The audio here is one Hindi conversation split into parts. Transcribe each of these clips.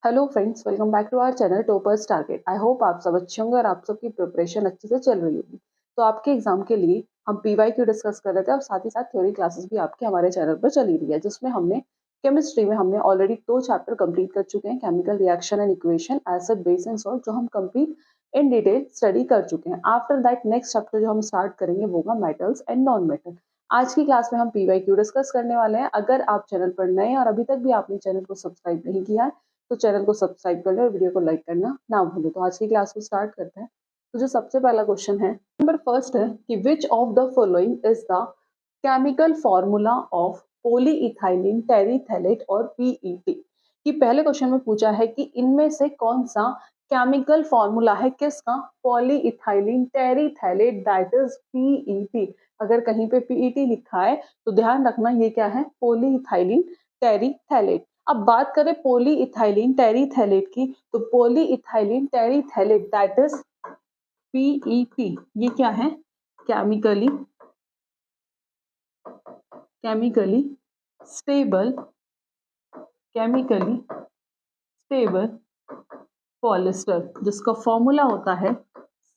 Hello friends, welcome back to our channel toppers target. I hope आप सब अच्छे होंगे और आप सबकी प्रिपरेशन अच्छे से चल रही होगी। तो आपके एग्जाम के लिए हम पीवाईक्यू डिस्कस कर रहे थे और साथ ही साथ थ्योरी क्लासेस भी आपके हमारे चैनल पर चली रही है, जिसमें हमने केमिस्ट्री में हमने ऑलरेडी 2 चैप्टर कंप्लीट कर चुके हैं, chemical reaction and equation, acid base and salt, जो हम कंप्लीट इन डिटेल स्टडी कर चुके हैं। आफ्टर दैट नेक्स्ट चैप्टर जो हम स्टार्ट करेंगे वो होगा मेटल्स एंड नॉन मेटल। आज की क्लास में हम पीवाईक्यू डिस्कस करने वाले हैं। अगर आप चैनल पर नए हैं और अभी तक भी आपने चैनल को सब्सक्राइब नहीं किया है तो चैनल को सब्सक्राइब कर ले और वीडियो को लाइक करना ना भूलें। तो आज की क्लास को स्टार्ट करते हैं। तो जो सबसे पहला क्वेश्चन है, नंबर फर्स्ट है कि which of the following is the chemical formula of polyethylene terephthalate और पीईटी। कि पहले क्वेश्चन में पूछा है कि इनमें से कौन सा केमिकल फॉर्मूला है किसका, पॉलीइथाइलिन टेरिथैलेट, दैट इज पीईटी। अगर कहीं पे पीईटी लिखा है तो ध्यान रखना ये क्या है, पॉलीइथाइलिन टेरिथैलेट। अब बात करें पॉलीइथाइलिन टेरिथैलेट की, तो पॉलीइथाइलिन टेरिथैलेट दैट इज पीईटी, ये क्या है, केमिकली स्टेबल पॉलिस्टर, जिसका फॉर्मूला होता है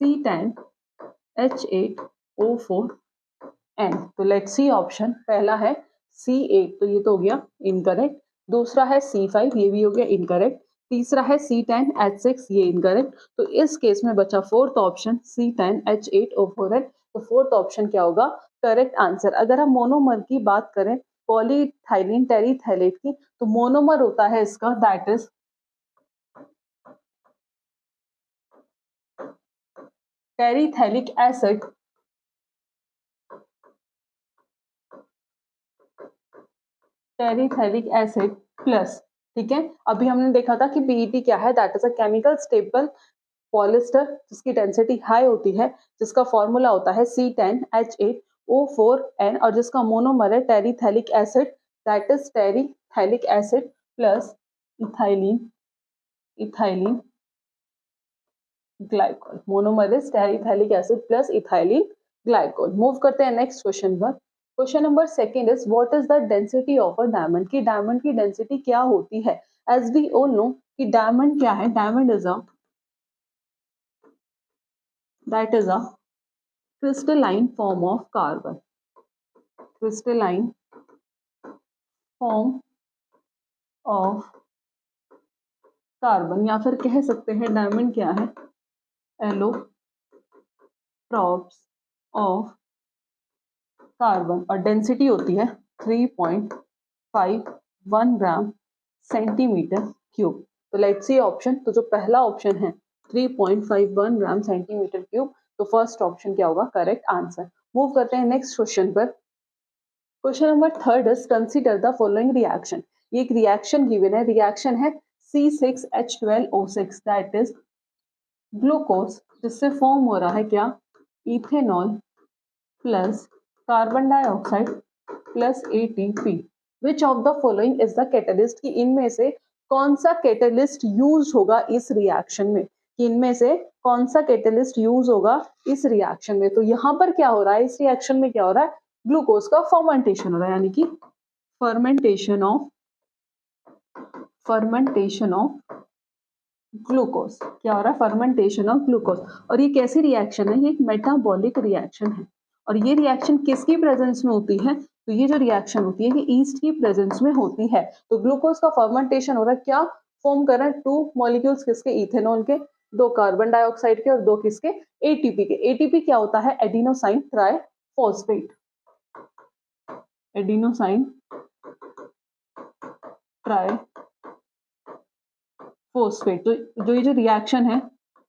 C10H8O4N। तो लेट्स सी ऑप्शन पहला है C8, तो ये तो हो गया इनकरेक्ट। दूसरा है C5, ये भी हो गया इनकरेक्ट। तीसरा है C10H6, ये इनकरेक्ट। तो इस केस में बचा फोर्थ ऑप्शन C10H8O4N। तो फोर्थ ऑप्शन क्या होगा, करेक्ट आंसर। अगर हम मोनोमर की बात करें पॉलीथाइलिन टेरिथैलेट की, तो मोनोमर होता है इसका that is terephthalic acid plus, ठीक है। अभी हमने देखा था कि पीईटी क्या है, that is a chemical stable polyester, जिसकी डेंसिटी हाई होती है, जिसका फॉर्मूला होता है C10H8O4N और जिसका मोनोमर है terephthalic acid, that is terephthalic acid plus ethylene glycol. Monomer is terephthalic acid plus ethylene glycol. Move करते हैं नेक्स्ट क्वेश्चन पर। Question number second is what is the density of a diamond. की डायमंड की डेंसिटी क्या होती है। एज वी ऑल नो कि डायमंड क्या है, diamond is a that is a crystalline form of carbon, crystalline form of carbon, या फिर कह सकते हैं डायमंड क्या है, एलोट्रॉप्स ऑफ कार्बन, और डेंसिटी होती है 3.51 ग्राम सेंटीमीटर क्यूब। तो लेट्स सी ऑप्शन। तो जो पहला ऑप्शन है 3.51 ग्राम सेंटीमीटर क्यूब, तो फर्स्ट ऑप्शन क्या होगा, करेक्ट आंसर। मूव करते हैं नेक्स्ट क्वेश्चन पर। Question number third is consider the following reaction. ये एक रिएक्शन गिवन है, रिएक्शन है C6H12O6 दैट इज ग्लूकोज, जिससे फॉर्म हो रहा है क्या, ethanol plus carbon dioxide plus ATP। Which of the following is the catalyst, की इनमें से कौन सा कैटलिस्ट यूज होगा इस रिएक्शन में, कि इनमें से कौन सा कैटलिस्ट यूज होगा इस रिएक्शन में। तो यहाँ पर क्या हो रहा है, इस रिएक्शन में क्या हो रहा है, ग्लूकोज का फर्मेंटेशन हो रहा है, यानी कि फर्मेंटेशन ऑफ ग्लूकोज। क्या हो रहा है, फर्मेंटेशन ऑफ ग्लूकोज। और ये कैसी रिएक्शन है, ये एक मेटाबॉलिक रिएक्शन है। और ये रिएक्शन किसकी प्रेजेंस में होती है, तो ये जो रिएक्शन होती है ये ईस्ट की प्रेजेंस में होती है। तो ग्लूकोज का फर्मेंटेशन हो रहा है, क्या फॉर्म कर रहा है, 2 मॉलिक्यूल्स किसके, इथेनॉल के, 2 कार्बन डाइऑक्साइड के और 2 किसके, ATP के। ATP क्या होता है, एडिनोसाइन ट्राइफॉस्फेट, एडिनोसाइन ट्राइफॉस्फेट। तो जो ये जो रिएक्शन है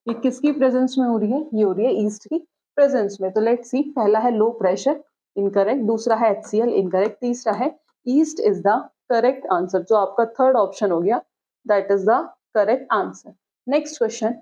ये किसकी प्रेजेंस में हो रही है, ये हो रही है ईस्ट की प्रेजेंस में। तो लेट्स सी, पहला है लो प्रेशर, इनकरेक्ट। दूसरा है HCl, इनकरेक्ट। तीसरा है east is the correct answer, जो आपका थर्ड ऑप्शन हो गया, that is the correct answer. Next question,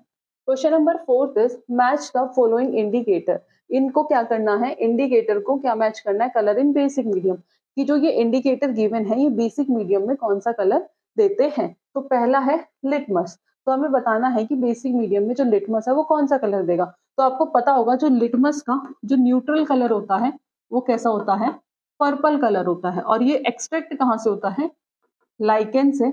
question number fourth is match the following indicator. इनको क्या करना है, इंडिकेटर को क्या मैच करना है, कलर इन बेसिक मीडियम। कि जो ये इंडिकेटर गिवन है ये बेसिक मीडियम में कौन सा कलर देते हैं। तो पहला है लिटमस, तो हमें बताना है कि बेसिक मीडियम में जो लिटमस है वो कौन सा कलर देगा। तो आपको पता होगा जो लिटमस का जो न्यूट्रल कलर होता है वो कैसा होता है, पर्पल कलर होता है। और ये एक्सट्रैक्ट कहाँ से होता है, लाइकेन से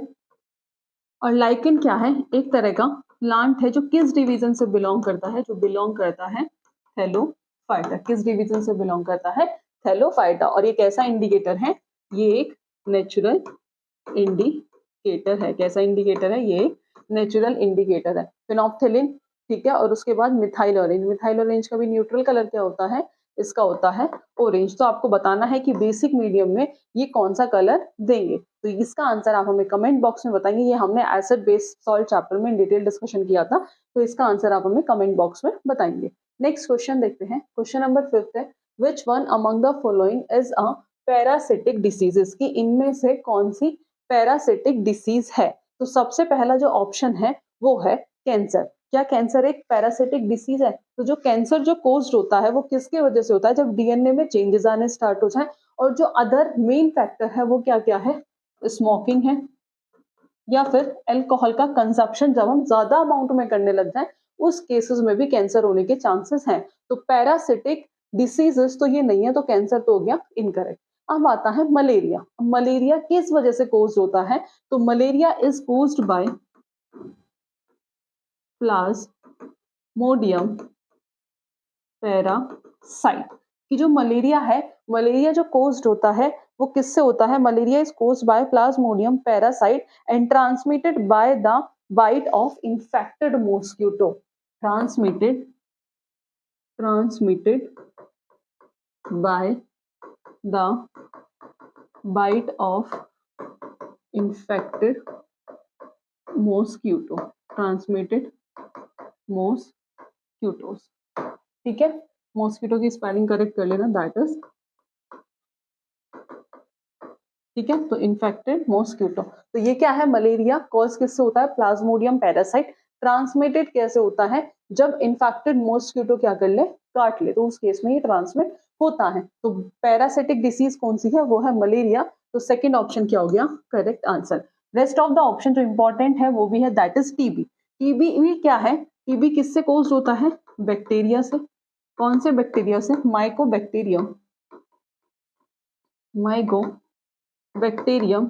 और लाइकेन क्या है? एक तरह का प्लांट है जो किस डिवीजन से बिलोंग करता है? जो बिलोंग करता है थैलोफाइटा। किस डिवीजन से बिलोंग करता है? थैलोफाइटा। और ये कैसा इंडिकेटर है? ये एक नेचुरल इंडिकेटर है। कैसा इंडिकेटर है? ये नेचुरल इंडिकेटर है। फिनोप्थेलिन, ठीक है, और उसके बाद मिथाइल ऑरेंज। मिथाइल ऑरेंज का भी न्यूट्रल कलर क्या होता है? इसका होता है ऑरेंज। तो आपको बताना है कि बेसिक मीडियम में ये कौन सा कलर देंगे। तो इसका आंसर आप हमें कमेंट बॉक्स में बताएंगे। ये हमने एसिड बेस सॉल्ट चैप्टर में डिटेल डिस्कशन किया था, तो इसका आंसर आप हमें कमेंट बॉक्स में बताएंगे। नेक्स्ट क्वेश्चन देखते हैं। क्वेश्चन नंबर 5 है, which one among the following is a parasitic diseases, की इनमें से कौन सी पैरासिटिक डिसीज है? तो सबसे पहला जो ऑप्शन है वो है कैंसर। क्या कैंसर एक पैरासिटिक डिसीज है? तो जो कैंसर जो कोज्ड होता है वो किसके वजह से होता है? जब डीएनए में चेंजेस आने स्टार्ट हो जाए। और जो अदर मेन फैक्टर है वो क्या क्या है? स्मोकिंग है, या फिर अल्कोहल का कंजप्शन जब हम ज्यादा अमाउंट में करने लग जाए, उस केसेस में भी कैंसर होने के चांसेस हैं। तो पैरासिटिक डिसीजेस तो ये नहीं है, तो कैंसर तो हो गया इनकरेक्ट। अब आता है मलेरिया। मलेरिया किस वजह से कोज्ड होता है? तो malaria is caused by plasmodium parasite. कि जो मलेरिया है, मलेरिया जो कोज्ड होता है वो किससे होता है? Malaria is caused by plasmodium parasite and transmitted by the bite of infected mosquito. Transmitted by the bite of infected mosquito. Transmitted mosquitoes, ठीक है। मॉस्किटो की स्पेलिंग करेक्ट कर लेना, दैट इज, ठीक है। तो इन्फेक्टेड मॉस्किटो, तो ये क्या है? मलेरिया कॉज किससे होता है? Plasmodium parasite. ट्रांसमिटेड कैसे होता है? जब इन्फेक्टेड मॉस्किटो क्या कर ले? काट ले, तो उस केस में ये ट्रांसमिट होता है। तो पैरासिटिक डिसीज कौन सी है? वो है मलेरिया। तो सेकंड ऑप्शन क्या हो गया? Correct answer. Rest of the option जो इंपॉर्टेंट है वो भी है, दैट इज टीबी। टीबी भी क्या है? टीबी किससे कोज्ड होता है? बैक्टीरिया से। कौन से बैक्टीरिया से? माइकोबैक्टीरियम, माइकोबैक्टीरियम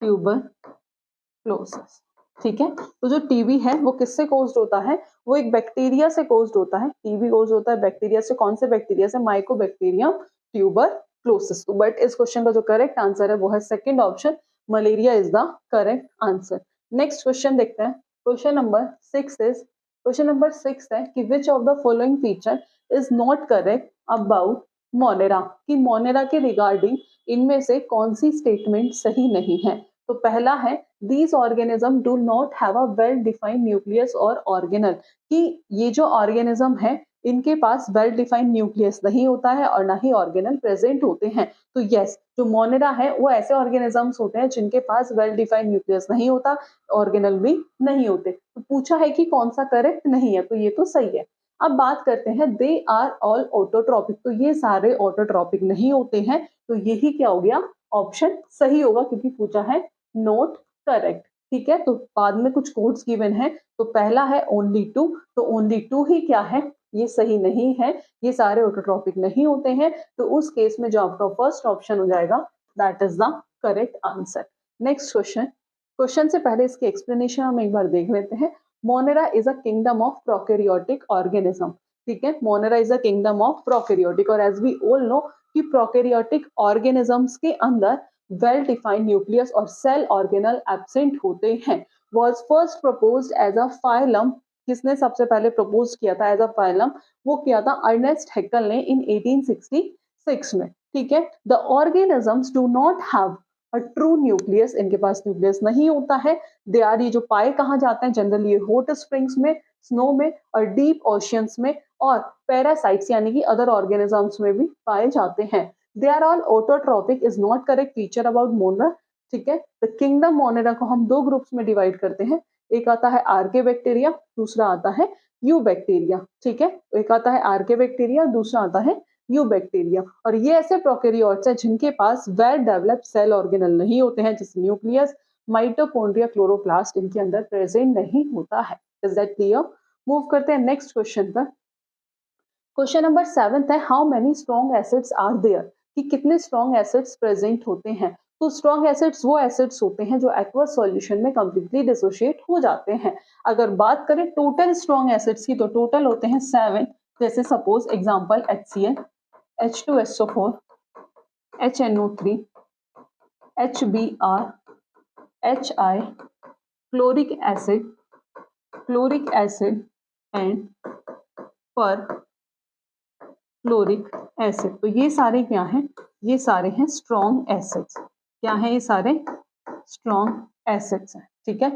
ट्यूबरक्लोसिस, ठीक है। तो जो टीबी है वो किससे कोज्ड होता है? वो एक बैक्टीरिया से कोज्ड होता है। टीबी कोज्ड होता है बैक्टीरिया से। कौन से बैक्टीरिया से? Mycobacterium tuberculosis. तो बट इस क्वेश्चन का जो करेक्ट आंसर है वो है second option, malaria is the correct answer. Next question देखते हैं। Question number 6 is, question number 6 है कि which of the following feature is not correct about Monera. कि मोनेरा के रिगार्डिंग इनमें से कौन सी स्टेटमेंट सही नहीं है? तो पहला है, these organism do not have a well defined nucleus और ऑर्गेनल। कि ये जो ऑर्गेनिज्म है इनके पास वेल डिफाइंड न्यूक्लियस नहीं होता है और ना ही ऑर्गेनल प्रेजेंट होते हैं। तो यस, जो मोनेरा है वो ऐसे ऑर्गेनिजम्स होते हैं जिनके पास वेल डिफाइंड न्यूक्लियस नहीं होता, ऑर्गेनल भी नहीं होते। तो पूछा है कि कौन सा करेक्ट नहीं है, तो ये तो सही है। अब बात करते हैं, दे आर ऑल ऑटोट्रॉपिक। तो ये सारे ऑटोट्रॉपिक नहीं होते हैं, तो यही क्या हो गया? ऑप्शन सही होगा, क्योंकि पूछा है नोट करेक्ट, ठीक है। तो बाद में कुछ कोड्स गिवन है, तो पहला है ओनली टू, तो ओनली टू ही क्या है? ये सही नहीं है, ये सारे ऑटोट्रॉपिक नहीं होते हैं। तो उस केस में जो आपका फर्स्ट ऑप्शन हो जाएगा, that is the correct answer. Next question, question से पहले इसकी एक्सप्लेनेशन हम एक बार देख लेते हैं। Monera is a kingdom of prokaryotic organism, ठीक है। Monera is a kingdom of prokaryotic, और एज वी ऑल नो कि प्रोकैरियोटिक ऑर्गेनिजम्स के अंदर वेल डिफाइंड न्यूक्लियस और सेल ऑर्गेनल एब्सेंट होते हैं। Was first proposed as a phylum. किसने सबसे पहले प्रपोज किया था एज अ फाइलम? वो किया था अर्नेस्ट हैक्कल ने इन 1866 में, ठीक है। The organisms do not have a true nucleus, इनके पास न्यूक्लियस नहीं होता है। दे आर, ये जो पाए कहाँ जाते हैं? जनरली ये हॉट स्प्रिंग्स में, स्नो में और डीप ओशियंस में, और पैरासाइट्स यानी कि अदर ऑर्गेनिजम्स में भी पाए जाते हैं। They are all autotrophic is not correct feature about monera, ठीक है। द किंगडम मोनेरा को हम दो ग्रुप्स में डिवाइड करते हैं, एक आता है आर्के बैक्टीरिया, दूसरा आता है यू बैक्टीरिया, ठीक है। एक आता है आर्के बैक्टीरिया, दूसरा आता है यू बैक्टीरिया। और ये ऐसे प्रोकैरियोट्स हैं जिनके पास वेल डेवलप्ड सेल ऑर्गेनल नहीं होते हैं, जैसे न्यूक्लियस, माइटोकॉन्ड्रिया, क्लोरोप्लास्ट इनके अंदर प्रेजेंट नहीं होता है। Is that clear? मूव करते हैं नेक्स्ट क्वेश्चन पर। क्वेश्चन नंबर 7 है, how many strong acids are there. कि कितने स्ट्रॉन्ग एसिड्स प्रेजेंट होते हैं? तो स्ट्रॉन्ग एसिड्स वो एसिड्स होते हैं जो एक्वस सॉल्यूशन में कंप्लीटली डिसोशिएट हो जाते हैं। अगर बात करें टोटल स्ट्रॉन्ग एसिड्स की तो टोटल होते हैं 7, जैसे suppose example HCl, H2SO4, HNO3, HBr, HI, chloric acid and perchloric acid. तो ये सारे क्या हैं? ये सारे हैं स्ट्रॉन्ग एसिड्स। क्या हैं ये सारे? स्ट्रॉन्ग एसिड्स हैं। ठीक है,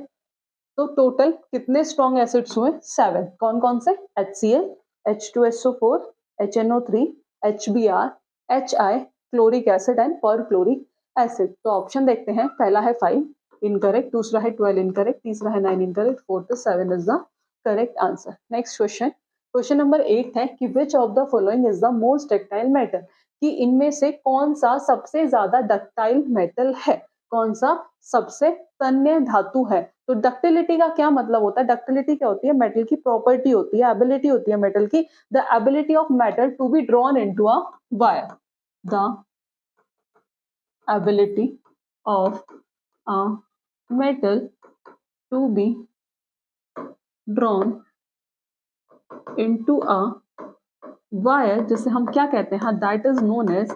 तो टोटल कितने स्ट्रॉन्ग एसिड्स हुए? 7। कौन कौन से? HCl, H2SO4, HNO3, HBr, HI, chloric acid and perchloric acid. तो ऑप्शन देखते हैं। पहला है 5 इनकरेक्ट, दूसरा है 12 इनकरेक्ट, तीसरा है 9 incorrect, fourth 7 is the correct answer. Next question, question number 8 है कि which of the following is the most ductile metal, कि इनमें से कौन सा सबसे ज्यादा डक्टाइल मेटल है, कौन सा सबसे तन्य धातु है। तो डक्टिलिटी का क्या मतलब होता है? डक्टिलिटी क्या होती है? मेटल की प्रॉपर्टी होती है, एबिलिटी होती है मेटल की। The ability of metal to be drawn into a wire, the ability of a metal to be drawn into a wire, जिसे हम क्या कहते हैं? That is known as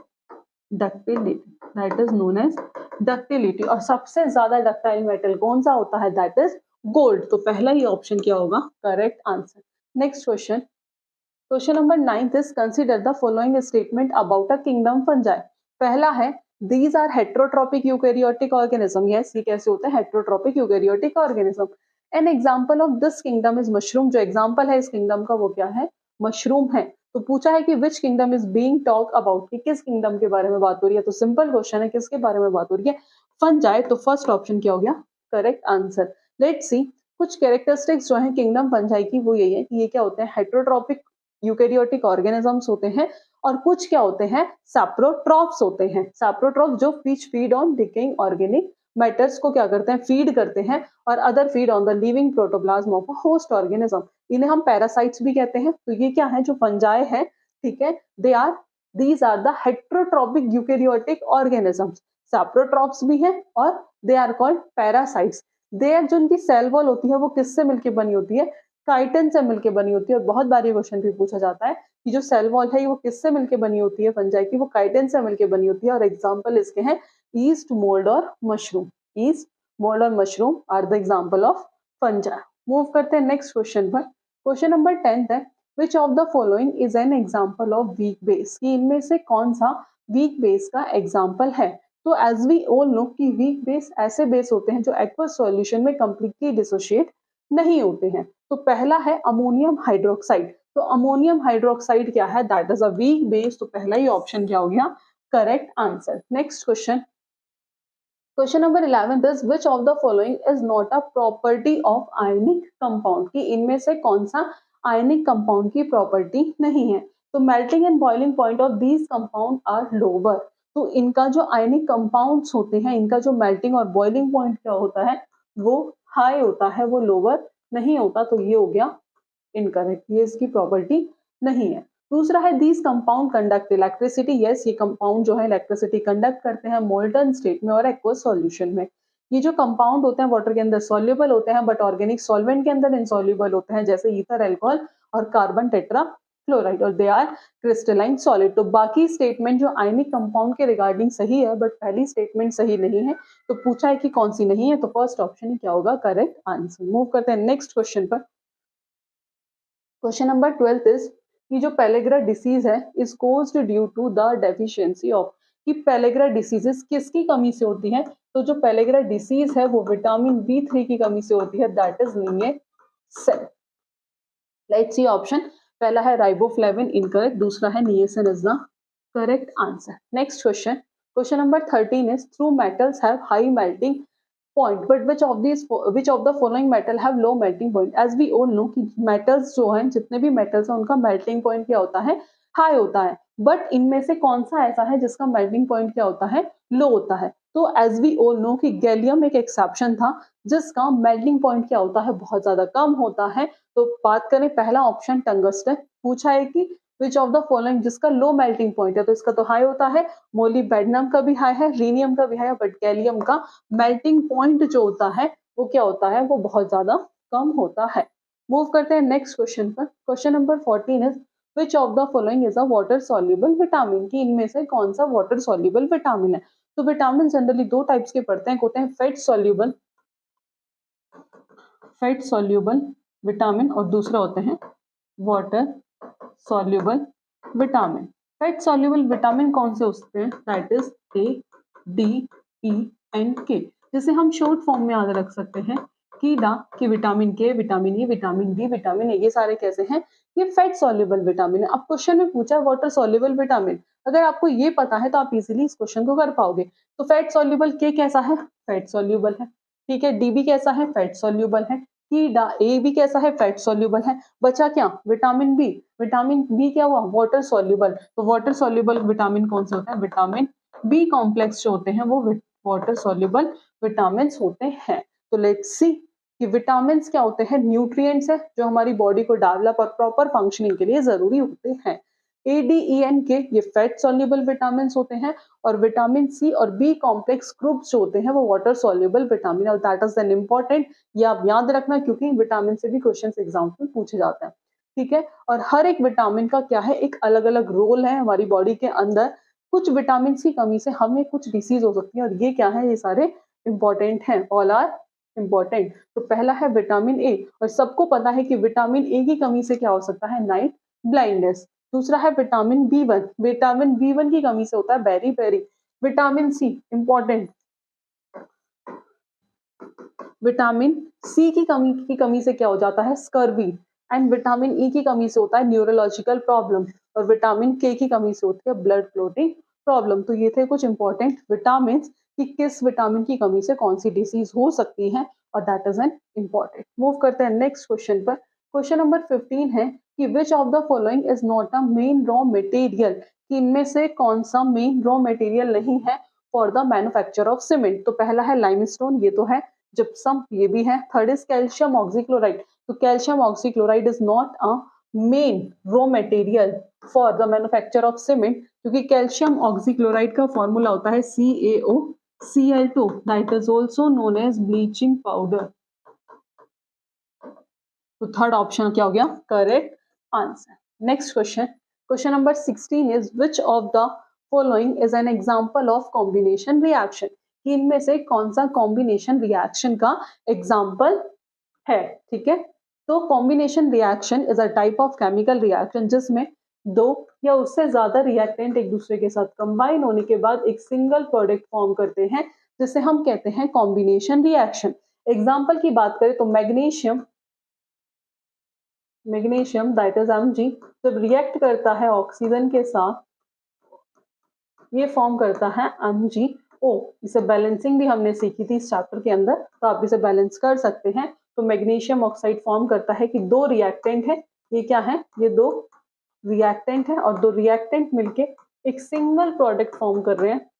ductility, that is known as ductility. और सबसे ज्यादा डक्टाइल मेटल कौन सा होता है? That is gold. तो पहला ही ऑप्शन क्या होगा? Correct answer. Next question, question number 9 is consider the following statement about a kingdom fungi. पहला है these are heterotrophic eukaryotic organism. Yes, ये कैसे होते हैं? Heterotrophic eukaryotic organism. An example of this kingdom is mushroom. जो एग्जांपल है इस किंगडम का वो क्या है? मशरूम है। तो पूछा है कि which kingdom is being talk about, कि किस किंगडम के बारे में बात हो रही है। तो सिंपल क्वेश्चन है, किसके बारे में बात हो रही है? फंजाई। तो फर्स्ट ऑप्शन क्या हो गया? Correct answer. लेट्स सी, कुछ कैरेक्टरिस्टिक्स जो है किंगडम फंजाई की वो यही है कि ये क्या होते हैं? हेट्रोट्रोपिक यूकैरियोटिक ऑर्गेनिजम्स होते हैं, और कुछ क्या होते हैं? सैप्रोट्रॉप्स होते हैं। सैप्रोट्रॉप्स जो which feed on decaying organic matters को क्या करते हैं? फीड करते हैं, और other feed on the living protoplasm of a host organism. इन्हें हम पैरासाइट्स भी कहते हैं। तो ये क्या है? जो फंजाई है, ठीक है, these are the heterotrophic eukaryotic organisms. Saprotrophs भी हैं और they are called parasites. They जो उनकी सेल वॉल होती है वो किससे मिलकर बनी होती है? काइटिन से मिलकर बनी होती है। और बहुत बार ये क्वेश्चन भी पूछा जाता है कि जो सेल वॉल है वो किससे मिलकर बनी होती है फंजाई की? वो काइटिन से मिलकर बनी होती है। और एग्जांपल इसके हैं ईस्ट, मोल्ड और मशरूम। ईस्ट, मोल्ड और mushroom are the example of fungi. Move करते हैं नेक्स्ट क्वेश्चन पर। क्वेश्चन नंबर 10 है which of the following is an example of weak base, कि इनमें से कौन सा वीक बेस का एग्जांपल है। तो एज वी ऑल नो कि वीक बेस ऐसे बेस होते हैं जो एक्वस सॉल्यूशन में कंप्लीटली डिसोशिएट नहीं होते हैं। तो पहला है अमोनियम हाइड्रोक्साइड। तो अमोनियम हाइड्रोक्साइड क्या है? That is a weak base. तो पहला ही ऑप्शन क्या हो गया? Correct answer. Next question, question number 11 is which of the following is not a property of ionic compound, कि इनमें से कौन सा आयनिक कंपाउंड की प्रॉपर्टी नहीं है। तो melting and boiling point of these compound are lower. तो इनका जो आयनिक कंपाउंड्स होते हैं, इनका जो मेल्टिंग और बॉइलिंग पॉइंट क्या होता है? वो हाई होता है, वो लोअर नहीं होता। तो ये हो गया इनकरेक्ट, ये इसकी प्रॉपर्टी नहीं है। दूसरा है these compound conduct electricity. Yes, ये कंपाउंड जो है इलेक्ट्रिसिटी कंडक्ट करते हैं मोल्टन स्टेट में और एक्वस सॉल्यूशन में। ये जो कंपाउंड होते हैं वाटर के अंदर सॉल्युबल होते हैं, बट ऑर्गेनिक सॉल्वेंट के अंदर इनसॉल्युबल होते हैं, जैसे ईथर, अल्कोहल और कार्बन टेट्रा फ्लोराइड, और दे आर क्रिस्टलाइन सॉलिड। तो बाकी स्टेटमेंट जो आयनिक कंपाउंड के रिगार्डिंग सही है, बट पहली स्टेटमेंट सही नहीं है। तो पूछा है कि कौन सी नहीं है, तो फर्स्ट ऑप्शन ही क्या होगा? Correct answer. मूव करते हैं नेक्स्ट क्वेश्चन पर। क्वेश्चन नंबर 12 इज कि जो पेलेग्रा डिसीज है is caused due to the deficiency of, कि पेलेग्रा डिसीजेस किसकी कमी से होती है? तो जो पेलेग्रा डिसीज है वो विटामिन B3 की कमी से होती है, that is niacin. Let's see option, पहला है राइबोफ्लेविन, इनकरेक्ट, दूसरा है niacin is the correct answer. Next question, question number 13 is through metals have high melting point, but which of the following metal have low melting point? as we all know कि metals जो हैं, जितने भी metals हैं उनका melting point क्या होता है? high होता है। बट इनमें से कौन सा ऐसा है जिसका melting point क्या होता है? लो होता है। तो as we all know कि गैलियम एक एक्सेप्शन था जिसका melting point क्या होता है? बहुत ज्यादा कम होता है। तो बात करें पहला ऑप्शन टंगस्टन, पूछा है कि विच ऑफ द फॉलोइंग, जिसका लो मेल्टिंग पॉइंट है तो इसका तो हाई होता है, मोलिब्डेनम का भी हाई है, रीनियम का भी हाई है, बट गैलियम का मेल्टिंग पॉइंट जो होता है वो क्या होता है, वो बहुत ज्यादा कम होता है। मूव करते हैं नेक्स्ट क्वेश्चन पर। Question number 14 is which of the following is a water soluble vitamin, की इनमें से कौन सा वाटर सॉल्युबल विटामिन है। तो विटामिन जनरली दो टाइप्स के पड़ते हैं, होते हैं फैट सॉल्युबल विटामिन और दूसरा होते हैं water soluble vitamin. Fat soluble vitamin कौन से होते हैं, that is a, D, E and के, जिसे हम शॉर्ट फॉर्म में याद रख सकते हैं कीडा, कि विटामिन के, vitamin E, vitamin D, vitamin A, ये सारे कैसे हैं, ये फैट सॉल्युबल विटामिन है। अब क्वेश्चन में पूछा है वाटर सॉल्युबल विटामिन, अगर आपको ये पता है तो आप इजीली इस क्वेश्चन को कर पाओगे। तो फैट सॉल्युबल के कैसा है, फैट सॉल्युबल है, ठीक है, डी भी कैसा है, फैट सॉल्युबल है, कीडा ए भी कैसा है, फैट सॉल्युबल है, बचा क्या, विटामिन बी, विटामिन बी क्या हुआ, वाटर सॉल्युबल। तो वाटर सॉल्युबल विटामिन कौन से होते हैं, विटामिन बी कॉम्प्लेक्स जो होते हैं वो वाटर सॉल्युबल विटामिन होते हैं। तो लेट्स सी कि विटामिन क्या होते हैं, न्यूट्रिएंट्स है जो हमारी बॉडी को डेवलप और प्रॉपर फंक्शनिंग के लिए जरूरी होते हैं। ए, डी, ई एंड के ये फैट सॉल्युबल विटामिन होते हैं, और विटामिन सी और बी कॉम्प्लेक्स ग्रुप्स जो होते हैं वो वाटर सॉल्युबल विटामिन, और दैट इज एन इंपॉर्टेंट, ये आप याद रखना क्योंकि विटामिन से भी क्वेश्चन एग्जाम में पूछे जाते हैं, ठीक है। और हर एक विटामिन का क्या है, एक अलग अलग रोल है हमारी बॉडी के अंदर। कुछ विटामिन की कमी से हमें कुछ डिसीज हो सकती है, और ये क्या है, ये सारे इंपॉर्टेंट हैं, ऑल आर इंपॉर्टेंट। तो पहला है विटामिन ए, और सबको पता है कि विटामिन ए की कमी से क्या हो सकता है, नाइट ब्लाइंडनेस। दूसरा है vitamin B one, vitamin B one की कमी से होता है beriberi. Vitamin C important, vitamin C की कमी से क्या हो जाता है, स्कर्वी। एंड विटामिन ई की कमी से होता है न्यूरोलॉजिकल प्रॉब्लम, और विटामिन के की कमी से होती है ब्लड क्लोटिंग प्रॉब्लम। तो ये थे कुछ इंपॉर्टेंट विटामिन कि किस विटामिन की कमी से कौन सी डिसीज हो सकती है, और that is an important. Move करते हैं नेक्स्ट क्वेश्चन पर। क्वेश्चन नंबर 15 है कि which of the following is not a main raw material, कि इनमें से कौन सा मेन रॉ मटेरियल नहीं है for the manufacture of cement. तो पहला है लाइमस्टोन, ये तो है, जिप्सम ये भी है, थर्ड इज कैल्शियम ऑक्सीक्लोराइड। तो calcium oxychloride is not a main raw material for the manufacture of cement, क्योंकि कैल्शियम ऑक्सीक्लोराइड का फॉर्मूला होता है CaOCl2, that is also known as bleaching powder. तो थर्ड ऑप्शन क्या हो गया, correct answer. Next question, question number 16 is which of the following is an example of combination reaction, कि इनमें से कौन सा कॉम्बिनेशन रिएक्शन का एग्जाम्पल है, ठीक है। तो combination reaction is a type of chemical reaction जिसमें दो या उससे ज्यादा रिएक्टेंट एक दूसरे के साथ कंबाइन होने के बाद एक सिंगल प्रोडक्ट फॉर्म करते हैं, जिसे हम कहते हैं कॉम्बिनेशन रिएक्शन। एग्जाम्पल की बात करें तो मैग्नीशियम दैट इज Mg जब रिएक्ट करता है ऑक्सीजन के साथ, ये फॉर्म करता है MgO। इसे बैलेंसिंग भी हमने सीखी थी इस चैप्टर के अंदर, तो आप इसे बैलेंस कर सकते हैं। तो मैग्नीशियम ऑक्साइड फॉर्म करता है कि दो रिएक्टेंट है, ये क्या है, ये दो रिएक्टेंट है, और दो रिएक्टेंट मिलके एक सिंगल प्रोडक्ट फॉर्म कर रहे हैं,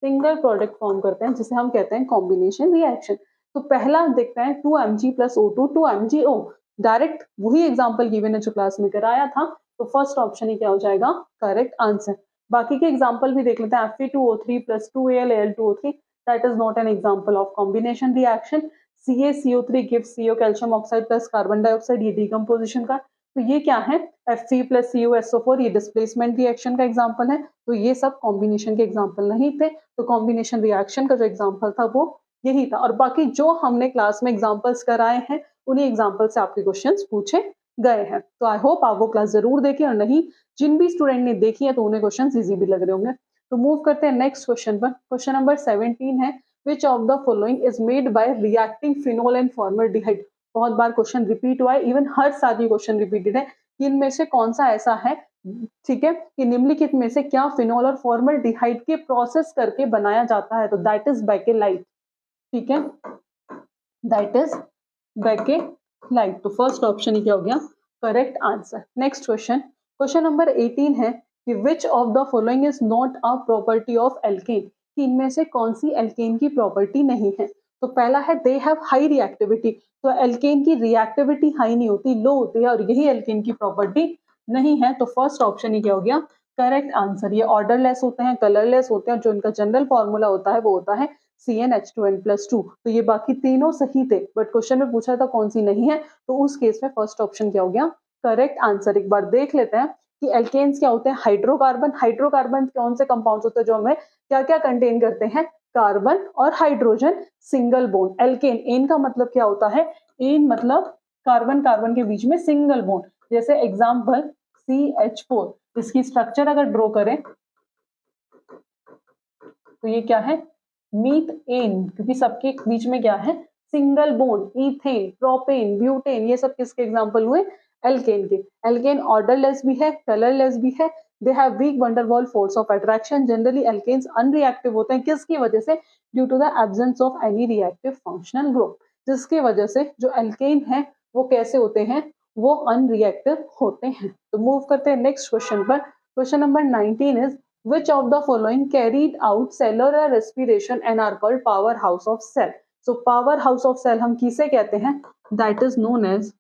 सिंगल प्रोडक्ट फॉर्म करते हैं, जिसे हम कहते हैं कॉम्बिनेशन रिएक्शन। तो पहला देखते हैं 2Mg + O2 2MgO, डायरेक्ट वही एग्जांपल गिवन है जो क्लास में कराया था। तो फर्स्ट ऑप्शन ही क्या हो जाएगा, करेक्ट आंसर। बाकी के एग्जांपल भी देख लेते हैं। Fe2O3 + 2Al Al2O3 that is not an example of combination reaction. CaCO3 gives CO calcium oxide plus carbon dioxide, ये डिकम्पोजिशन का। तो ये क्या है, Fe + CuSO4, ये डिस्प्लेसमेंट रिएक्शन का एग्जांपल है। तो ये सब कॉम्बिनेशन के एग्जांपल नहीं थे, तो कॉम्बिनेशन रिएक्शन का जो एग्जांपल था वो यही था। और बाकी जो हमने क्लास में एग्जांपल्स कराए हैं उन्हीं एग्जांपल से आपके क्वेश्चंस पूछे गए हैं। तो आई होप आप वो क्लास जरूर देखें, और नहीं जिन भी स्टूडेंट ने देखी है तो उन्हें क्वेश्चंस इजी भी लग रहे होंगे। तो मूव करते हैं नेक्स्ट क्वेश्चन पर। क्वेश्चन नंबर 17 है which of the following is made by reacting phenol and formaldehyde. बहुत बार क्वेश्चन रिपीट हुआ है, इवन हर साल ये क्वेश्चन रिपीटेड है कि इनमें से कौन सा ऐसा है, ठीक है, कि निम्नलिखित में से क्या फिनोल और फॉर्मल्डिहाइड के प्रोसेस करके बनाया जाता है। तो दैट इज बेकेलाइट, ठीक है, दैट इज बेकेलाइट। तो फर्स्ट ऑप्शन ही क्या हो गया, correct answer. Next question, question number 18 है कि which of the following is not a property of alkene, कि इनमें से कौन सी एल्केन की प्रॉपर्टी नहीं है। तो पहला है दे हैव हाई रिएक्टिविटी। तो एल्केन की रिएक्टिविटी हाई नहीं होती, लो होती है, और यही एल्केन की प्रॉपर्टी नहीं है, तो फर्स्ट ऑप्शन ही क्या हो गया, करेक्ट आंसर। ये ऑर्डरलेस होते हैं, कलरलेस होते हैं, जो इनका जनरल फॉर्मूला होता है वो होता है CnH2n+2। तो ये बाकी तीनों सही थे, बट क्वेश्चन में पूछा था कौन सी नहीं है, तो उस केस में फर्स्ट ऑप्शन क्या हो गया, करेक्ट आंसर। एक बार देख लेते हैं कि एल्केन्स क्या होते हैं, हाइड्रोकार्बन। हाइड्रोकार्बन कौन से कंपाउंड्स होते हैं जो हमें क्या क्या कंटेन करते हैं, कार्बन और hydrogen, single bond. Alkane, ane का मतलब क्या होता है, एन मतलब कार्बन कार्बन के बीच में सिंगल बॉन्ड। जैसे एग्जाम्पल CH4, इसकी स्ट्रक्चर अगर ड्रॉ करें तो ये क्या है, मीथेन, क्योंकि सबके बीच में क्या है, single bond. Ethane, propane, butane, ये सब किसके एग्जांपल हुए, एल्केन के। एल्केन ऑर्डरलेस भी है, कलरलेस भी है। They have weak van der Waals force of attraction. Generally alkanes unreactive होते हैं, किसकी वजह से, due to the absence of any reactive functional group, जिसकी वजह से जो एल्केन है वो कैसे होते हैं, वो अनरिएक्टिव होते हैं। तो मूव करते हैं नेक्स्ट क्वेश्चन पर। Question number 19 is which of the following carried out cellular respiration and are called powerhouse of cell. So powerhouse of cell हम किसे कहते हैं, that is known as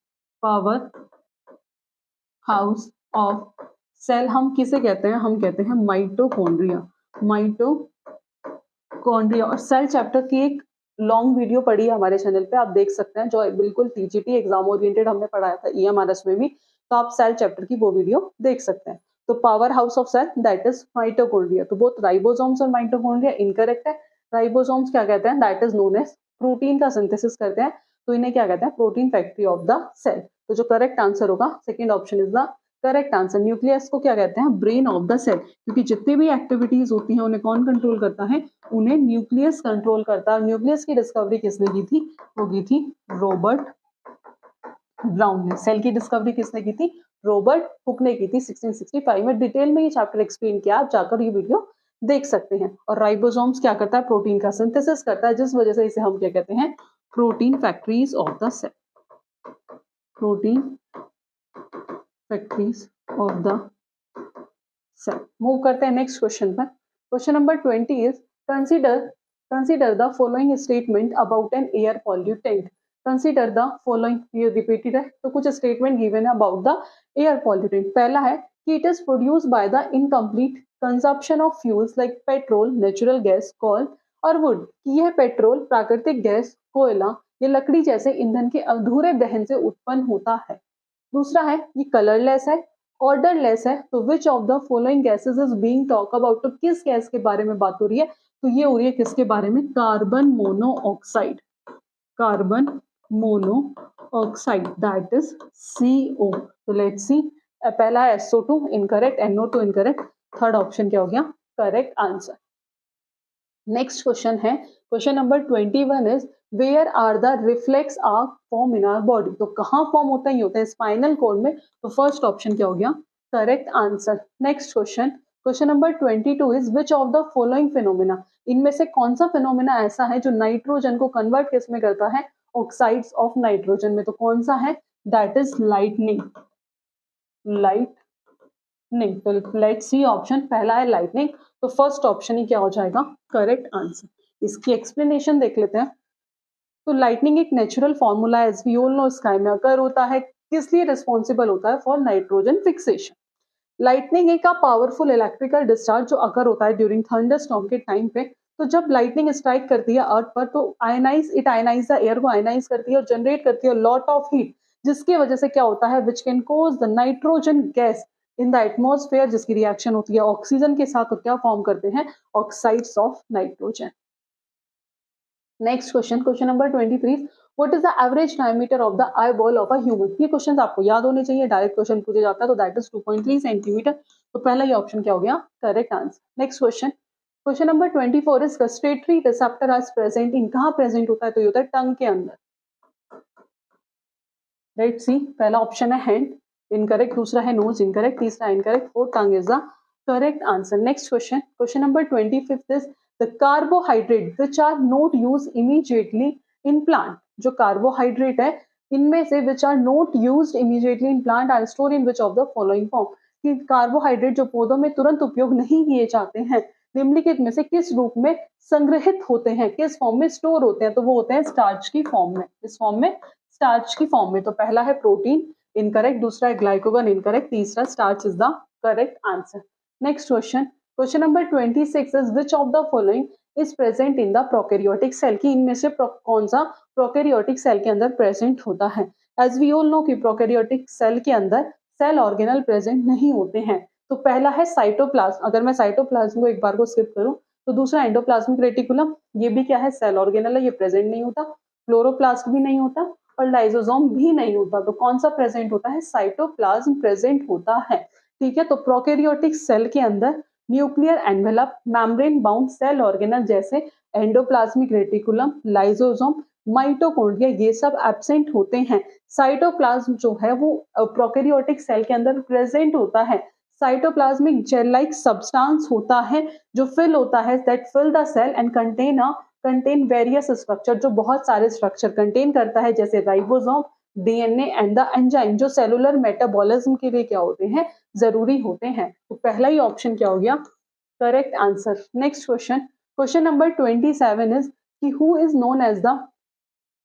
powerhouse of cell। हम किसे कहते हैं, हम कहते हैं माइटोकॉन्ड्रिया। माइटोकॉन्ड्रिया और सेल चैप्टर की एक लॉन्ग वीडियो पड़ी है हमारे चैनल पे, आप देख सकते हैं, जो बिल्कुल TGT एग्जाम ओरिएंटेड हमने पढ़ाया था EMRS में भी, तो आप सेल चैप्टर की वो वीडियो देख सकते हैं। तो power house of cell that is mitochondria. तो बोथ राइबोसोम्स और माइटोकॉन्ड्रिया इनकरेक्ट है। राइबोसोम्स क्या कहते हैं, that is known as protein का सिंथेसिस करते हैं, तो इन्हें क्या कहते हैं, protein factory of the cell. तो जो करेक्ट आंसर होगा second option is the correct answer. Nucleus को क्या कहते हैं, ब्रेन ऑफ द सेल, क्योंकि जितनी भी एक्टिविटीज होती हैं उन्हें कौन कंट्रोल करता है, उन्हें न्यूक्लियस कंट्रोल करता है। न्यूक्लियस की डिस्कवरी किसने की थी, वो की थी रॉबर्ट ब्राउन ने। सेल की डिस्कवरी किसने की थी, रॉबर्ट हुक ने की थी 1665 में। डिटेल में ये चैप्टर एक्सप्लेन किया, आप जाकर ये वीडियो देख सकते हैं। और राइबोसोम्स क्या करता है, प्रोटीन का सिंथेसिस करता है, जिस वजह से इसे हम क्या कहते हैं, protein factories of the cell. Protein factories of the cell. Move करते हैं नेक्स्ट क्वेश्चन पर। Question number 20 is consider the following statement about an air pollutant. Consider the following, ये रिपीटेड है, तो कुछ स्टेटमेंट गिवन है अबाउट द एयर पॉल्यूटेंट। पहला है कि it is produce by the incomplete consumption of fuels like petrol, natural gas, coal और वुड। कि यह पेट्रोल, प्राकृतिक गैस, कोयला या लकड़ी जैसे ईंधन के अधूरे दहन से उत्पन्न होता है। दूसरा है ये कलरलेस है, ऑर्डरलेस है। तो विच of the following gases is being talk about, तो किस गैस के बारे में बात हो रही है, तो ये हो रही है किसके बारे में, carbon monoxide. Carbon monoxide that is CO। तो लेट्स सी, पहला है SO2 incorrect, NO2 incorrect, third option क्या हो गया, करेक्ट आंसर। नेक्स्ट क्वेश्चन है question number 21 is where are the reflex arc form in our body. तो कहाँ फॉर्म होता है, ये होता है स्पाइनल कॉर्ड में। तो फर्स्ट ऑप्शन क्या हो गया, correct answer. Next question, question number 22 is which of the following phenomena, इनमें से कौन सा फिनोमिना ऐसा है जो नाइट्रोजन को कन्वर्ट किस में करता है, ऑक्साइड्स ऑफ नाइट्रोजन में। तो कौन सा है, दैट इज लाइटनिंग। लाइटनिंग, तो लेट्स सी ऑप्शन, पहला है लाइटनिंग, तो फर्स्ट ऑप्शन ही क्या हो जाएगा, करेक्ट आंसर। इसकी एक्सप्लेनेशन देख लेते हैं। तो लाइटनिंग एक नेचुरल फॉर्मूला है, as we all know, sky में अगर होता है, किस लिए रिस्पॉन्सिबल होता है, फॉर नाइट्रोजन फिक्सेशन। लाइटनिंग एक पावरफुल इलेक्ट्रिकल डिस्चार्ज जो अगर होता है ड्यूरिंग थंडरस्टॉर्म के टाइम पे। तो जब लाइटनिंग स्ट्राइक करती है अर्थ पर, तो आयनाइज द एयर को आयनाइज करती है और जनरेट करती है लॉट ऑफ हीट, जिसकी वजह से क्या होता है, which can cause the nitrogen gas in the atmosphere, जिसकी रिएक्शन होती है ऑक्सीजन के साथ, तो क्या फॉर्म करते हैं, oxides of nitrogen. Next question, question number 23, what is the average diameter of the eye ball of a human. ये क्वेश्चन आपको याद होने चाहिए, डायरेक्ट क्वेश्चन पूछा जाता है, तो दैट इज 2.3 सेंटीमीटर। तो पहला ये ऑप्शन क्या हो गया, correct answer. Next question, question number 24 is gustatory receptor as present in, कहाँ प्रेजेंट होता है, तो ये होता है टंग के अंदर। राइट सी, पहला ऑप्शन है हैंड इनकरेक्ट, दूसरा है नोज इनकरेक्ट, तीसरा incorrect, fourth tongue is the correct answer. Next question, question number 25 is the carbohydrate which are not used immediately in plant। जो कार्बोहाइड्रेट है इनमें से which are not used immediately in plant are stored in which of the following form। कि कार्बोहाइड्रेट जो पौधों में तुरंत उपयोग नहीं किए जाते हैं, निम्नलिखित में से किस रूप में संग्रहित होते हैं, किस फॉर्म में स्टोर होते हैं, तो वो होते हैं स्टार्च की फॉर्म में। इस फॉर्म में, स्टार्च की फॉर्म में। तो पहला है प्रोटीन इनकरेक्ट, दूसरा है ग्लाइकोगन इनकरेक्ट, तीसरा starch is the correct answer. Next question, question number 26 is which of the following is present in the prokaryotic cell, की इनमें से कौन सा प्रोकैरियोटिक सेल के अंदर प्रेजेंट होता है। एज वी ऑल नो कि प्रोकैरियोटिक सेल के अंदर सेल ऑर्गेनल प्रेजेंट नहीं होते हैं। तो पहला है साइटोप्लाज्म, अगर मैं साइटोप्लाज्म को एक बार को स्किप करूं तो दूसरा एंडोप्लाज्मिक रेटिकुलम, ये भी क्या है सेल ऑर्गेनल है, ये प्रेजेंट नहीं होता। क्लोरोप्लास्ट भी नहीं होता और लाइसोसोम भी नहीं होता। तो कौन सा प्रेजेंट होता है, साइटोप्लाज्म प्रेजेंट होता है। ठीक है, तो प्रोकैरियोटिक सेल के अंदर nuclear envelope, membrane bound cell organelle जैसे एंडोप्लाज्मिक रेटिकुलम, लाइसोसोम, माइटोकॉन्ड्रिया ये सब एब्सेंट होते हैं। साइटोप्लाज्म जो है वो प्रोकैरियोटिक सेल के अंदर प्रेजेंट होता है। साइटोप्लाज्मिक जेल लाइक सब्सटेंस होता है जो फिल होता है, that fill the cell and contain various structure, जो बहुत सारे स्ट्रक्चर कंटेन करता है, जैसे ribosome, DNA and the enzyme, जो सेलुलर मेटाबॉलिज्म के लिए क्या होते हैं, जरूरी होते हैं। तो पहला ही ऑप्शन क्या हो गया, correct answer. Next question, question number 27 is कि who is known as the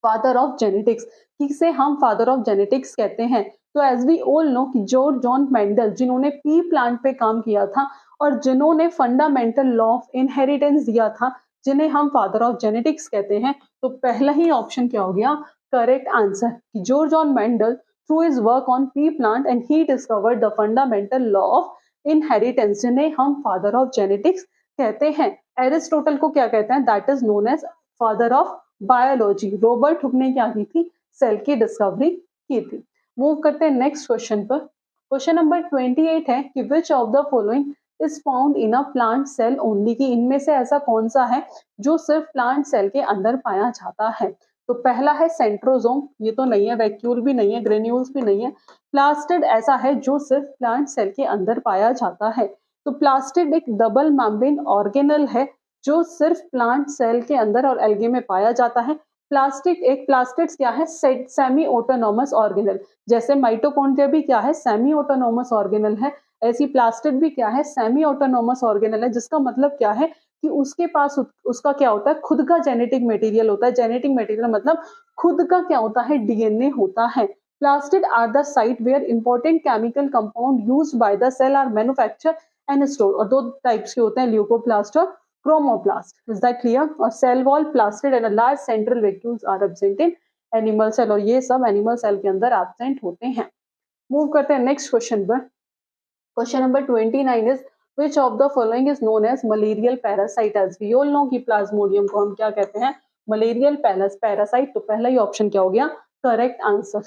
father of genetics, किसे हम फादर ऑफ जेनेटिक्स कहते हैं। तो एज वी ऑल नो कि जॉर्ज जॉन मेंडल, जिन्होंने पी प्लांट पे काम किया था और जिन्होंने फंडामेंटल लॉ ऑफ इनहेरिटेंस दिया था, जिन्हें हम फादर ऑफ जेनेटिक्स कहते हैं। तो पहला ही ऑप्शन क्या हो गया, करेक्ट आंसर, कि George John Mendel through his work on P plant and he discovered the fundamental law of inheritance, जिन्हें हम फादर ऑफ जेनेटिक्स कहते हैं। एरिस्टोटल को क्या कहते हैं, that is known as father of biology. Robert Hooke ने क्या की थी, सेल की डिस्कवरी की थी। मूव करते हैं नेक्स्ट क्वेश्चन पर। क्वेश्चन नंबर 28 है कि which of the following is found in a plant cell only, की इनमें से ऐसा कौन सा है जो सिर्फ प्लांट सेल के अंदर पाया जाता है। तो पहला है सेंट्रोजोम, ये तो नहीं है, वैक्यूल भी नहीं है, ग्रेन्यूल्स भी नहीं है। प्लास्टिड ऐसा है जो सिर्फ प्लांट सेल के अंदर पाया जाता है। तो प्लास्टिड एक डबल मेम्ब्रेन ऑर्गेनल है जो सिर्फ प्लांट सेल के अंदर और एल्गे में पाया जाता है। प्लास्टिड्स क्या है, सेमी ऑटोनोमस ऑर्गेनल, जैसे माइटोकॉन्ड्रिया भी क्या है, सेमी ऑटोनोमस ऑर्गेनल है, ऐसी प्लास्टिड भी क्या है, सेमी ऑटोनोमस ऑर्गेनल है, जिसका मतलब क्या है कि उसके पास उसका क्या होता है, खुद का जेनेटिक मटेरियल होता है। जेनेटिक मटेरियल मतलब खुद का क्या होता है, डीएनए होता है। Plastid are the site where important chemical compound used by the cell are manufacture and store, और दो टाइप्स के होते हैं, ल्यूकोप्लास्ट और chromoplast. Is that clear? और cell wall plastid and large central vacuoles are absent in animal cell, और ये सब एनिमल सेल के अंदर एब्सेंट होते हैं। मूव करते हैं नेक्स्ट क्वेश्चन पर। Question number 29 is which of the following is known as malarial parasite. As we all know कि प्लाज्मोडियम को हम क्या कहते हैं, मलेरियल पैरासाइट। तो पहला ही ऑप्शन क्या हो गया, correct answer.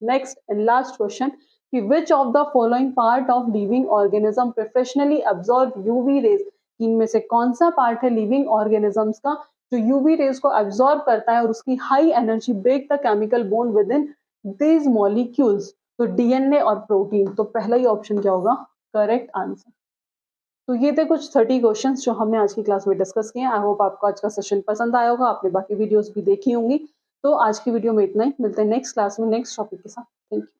Next and last question कि which of the following part of living organism professionally absorb UV rays, इनमें से कौन सा पार्ट है लिविंग ऑर्गेनिजम्स का जो यूवी रेज को एब्सॉर्ब करता है और उसकी high energy break the chemical bond within these molecules. तो डीएनए और प्रोटीन। तो पहला ही ऑप्शन क्या होगा, करेक्ट आंसर। तो ये थे कुछ 30 क्वेश्चंस जो हमने आज की क्लास में डिस्कस किए। आई होप आपको आज का सेशन पसंद आया होगा, आपने बाकी वीडियोस भी देखी होंगी। तो आज की वीडियो में इतना ही, मिलते हैं नेक्स्ट क्लास में नेक्स्ट टॉपिक के साथ। Thank you.